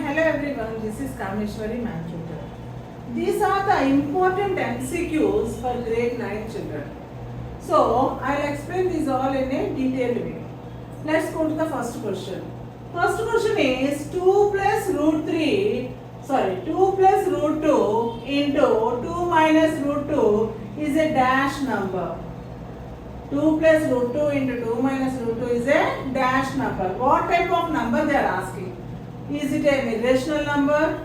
Hello everyone, this is Kameshwari Manchuter. These are the important MCQs for grade 9 children. So, I'll explain these all in a detailed way. Let's go to the first question. First question is 2 plus root 2 into 2 minus root 2 is a dash number. 2 plus root 2 into 2 minus root 2 is a dash number. What type of number they are asking? Is it an irrational number?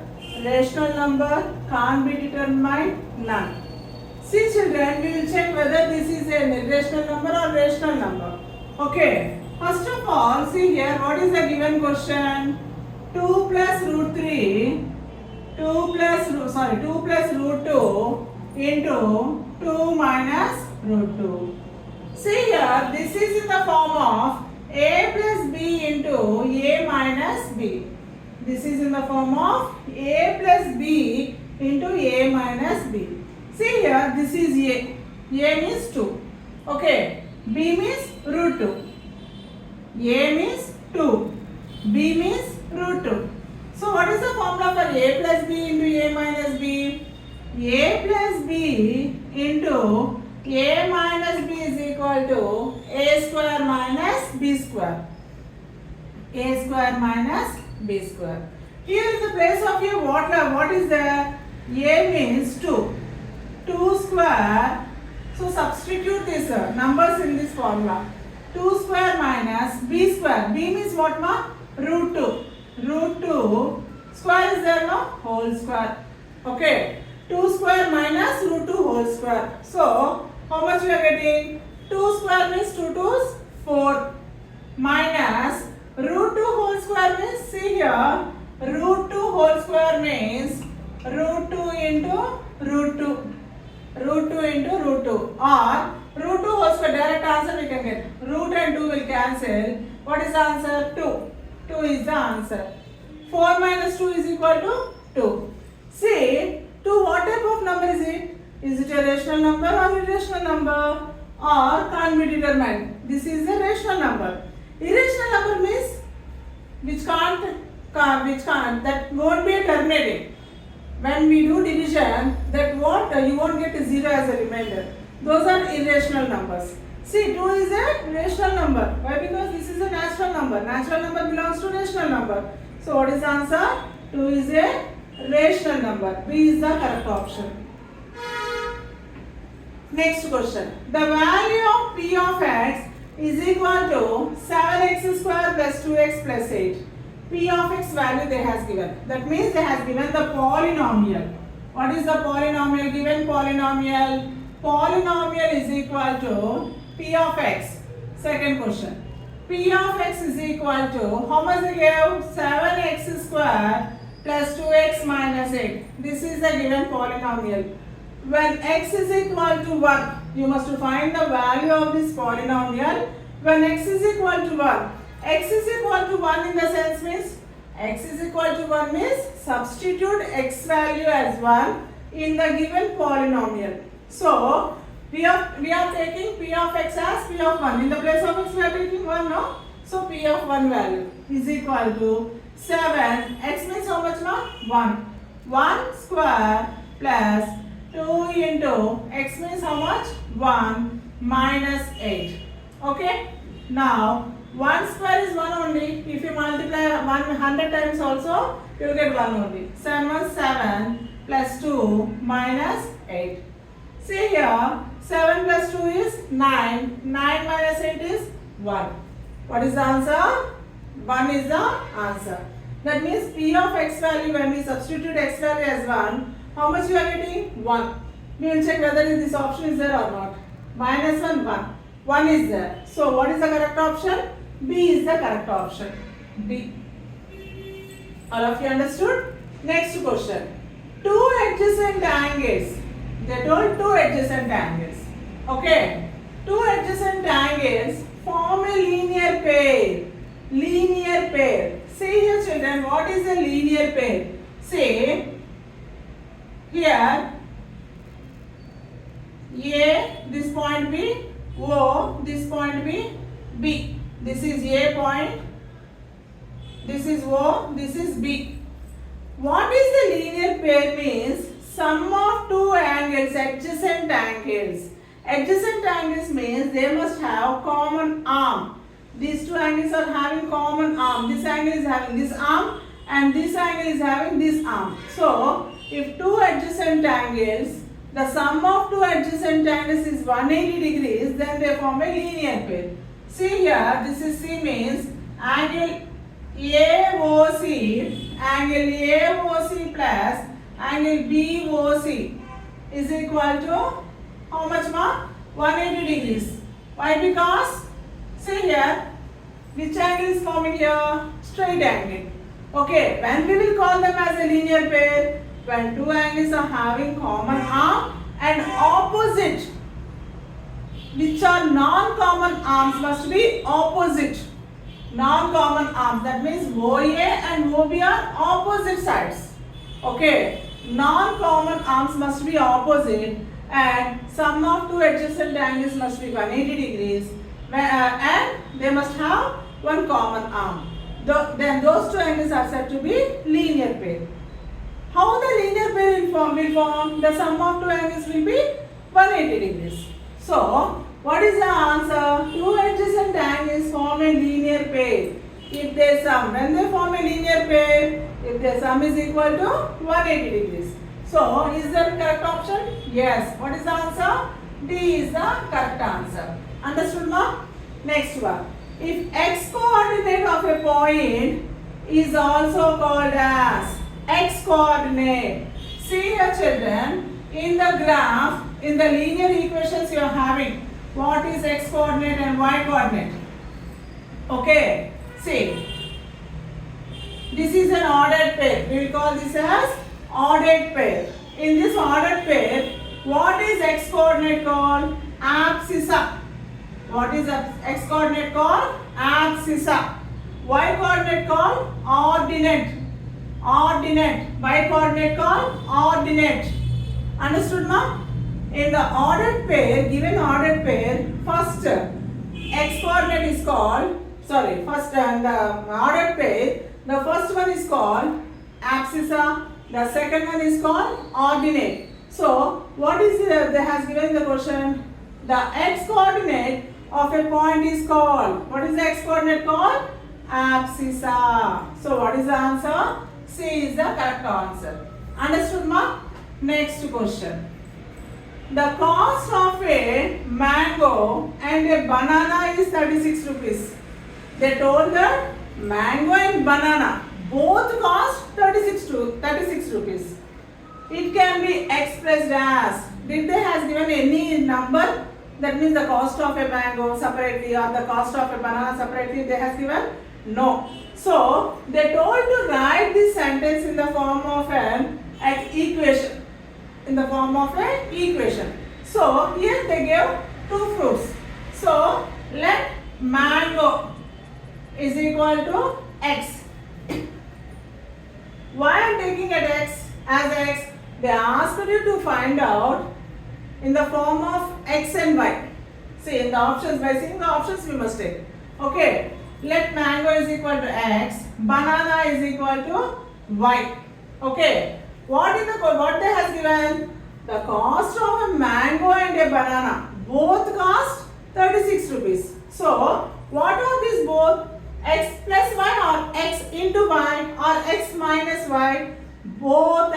Rational number? Can't be determined? None. See children, we will check whether this is an irrational number or rational number. Okay. First of all, see here, what is the given question? 2 plus root 2 into 2 minus root 2. See here, this is in the form of a plus b into a minus b. This is in the form of a plus b into a minus b. See here, this is a. A means 2. Okay. B means root 2. A means 2. B means root 2. So what is the formula for a plus b into a minus b? A plus b into a minus b is equal to a square minus b square. A square minus b square. Here in the place of a what is there? A means 2. 2 square. So substitute these numbers in this formula. 2 square minus b square. B means what ma? Root 2. Root 2 square is there no? Whole square. Okay. 2 square minus root 2 whole square. So how much we are getting? 2 square means 2 2's 4 minus root 2 whole square means, see here, root 2 whole square means root 2 into root 2. Root 2 into root 2 or root 2 whole square. Direct answer we can get. Root and 2 will cancel. What is the answer? 2. 2 is the answer. 4 minus 2 is equal to 2. See, 2 what type of number is it? Is it a rational number or irrational number? Or can't be determined. This is a rational number. Irrational number means that won't be a terminating. When we do division, you won't get a 0 as a remainder. Those are irrational numbers. See, 2 is a rational number. Why? Because this is a natural number. Natural number belongs to rational number. So what is the answer? 2 is a rational number. B is the correct option. Next question. The value of p of x is equal to 7x square plus 2x plus 8. P of x value they has given. That means they has given the polynomial. What is the polynomial given? Polynomial is equal to p of x. Second question. P of x is equal to, how much they gave? 7x square plus 2x minus 8. This is the given polynomial. When x is equal to 1, you must find the value of this polynomial. When x is equal to 1, x is equal to 1 in the sense means, x is equal to 1 means substitute x value as 1 in the given polynomial. So, we are taking p of x as p of 1. In the place of x we are taking 1, no? So, p of 1 value is equal to 7. X means how much now? 1. 1 square plus 2 into x means how much? 1 minus 8. Okay? Now, 1 square is 1 only. If you multiply 100 times also, you will get 1 only. 7 plus 2 minus 8. See here, 7 plus 2 is 9. 9 minus 8 is 1. What is the answer? 1 is the answer. That means p of x value, when we substitute x value as 1, how much you are getting? 1. We will check whether this option is there or not. Minus 1, 1. 1 is there. So what is the correct option? B is the correct option. B. All of you understood? Next question. 2 adjacent angles. They told 2 adjacent angles. Okay. 2 adjacent angles form a linear pair. Linear pair. See here children, what is a linear pair? Say, here, A, this point B, O, this point B, B. This is A point, this is O, this is B. What is the linear pair means? Sum of two angles, adjacent angles. Adjacent angles means they must have common arm. These two angles are having common arm. This angle is having this arm and this angle is having this arm. So, if two adjacent angles, the sum of two adjacent angles is 180 degrees, then they form a linear pair. See here, this is C means angle AOC, angle AOC plus angle BOC is equal to how much more? 180 degrees. Why? Because see here, which angle is forming here? Straight angle. Okay, when we will call them as a linear pair? When two angles are having common arm and opposite, which are non-common arms, must be opposite. Non-common arms, that means OA and OB are opposite sides. Okay, non-common arms must be opposite and sum of two adjacent angles must be 180 degrees and they must have one common arm. Then those two angles are said to be linear pair. How the linear pair will form? The sum of two angles will be 180 degrees. So, what is the answer? Two adjacent angles form a linear pair if their sum. When they form a linear pair, if their sum is equal to 180 degrees. So, is that correct option? Yes. What is the answer? D is the correct answer. Understood, ma? Next one. If x coordinate of a point is also called as x coordinate. See here children, in the graph, in the linear equations you are having, what is x coordinate and y coordinate? Okay, see, this is an ordered pair. We will call this as ordered pair. In this ordered pair, what is x coordinate called? Abscissa. What is x coordinate called? Abscissa. Y coordinate called ordinate. Ordinate. Y coordinate called ordinate. Understood, ma? In the ordered pair, given ordered pair, first x coordinate is called, first in the ordered pair, the first one is called abscissa, the second one is called ordinate. So, what is they has given the question? The x coordinate of a point is called, what is the x coordinate called? Abscissa. So, what is the answer? C is the correct answer. Understood, ma? Next question. The cost of a mango and a banana is 36 rupees. They told that mango and banana both cost 36 rupees. It can be expressed as, did they has given any number? That means the cost of a mango separately or the cost of a banana separately they has given? No. So, they told to write this sentence in the form of an equation. In the form of an equation. So, here they gave two fruits. So, let mango is equal to x. Why I am taking at x as x? They asked you to find out in the form of x and y. See, in the options, by seeing the options we must take. Okay. Let mango is equal to x, banana is equal to y. Okay. What they has given? The cost of a mango and a banana both cost 36 rupees. So, what are these both? X plus y or x into y or x minus y? Both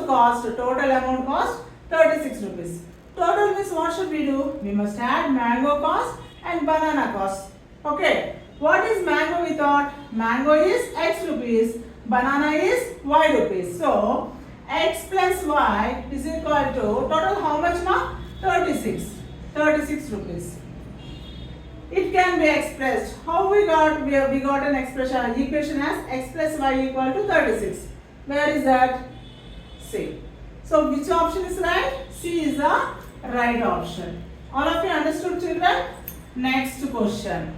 cost, total amount cost 36 rupees. Total means what should we do? We must add mango cost and banana cost. Okay. What is mango we thought? Mango is x rupees, banana is y rupees. So, x plus y is equal to total how much now? 36 rupees. It can be expressed. How we got? We got an equation as x plus y equal to 36. Where is that? C. So, which option is right? C is the right option. All of you understood, children? Next question.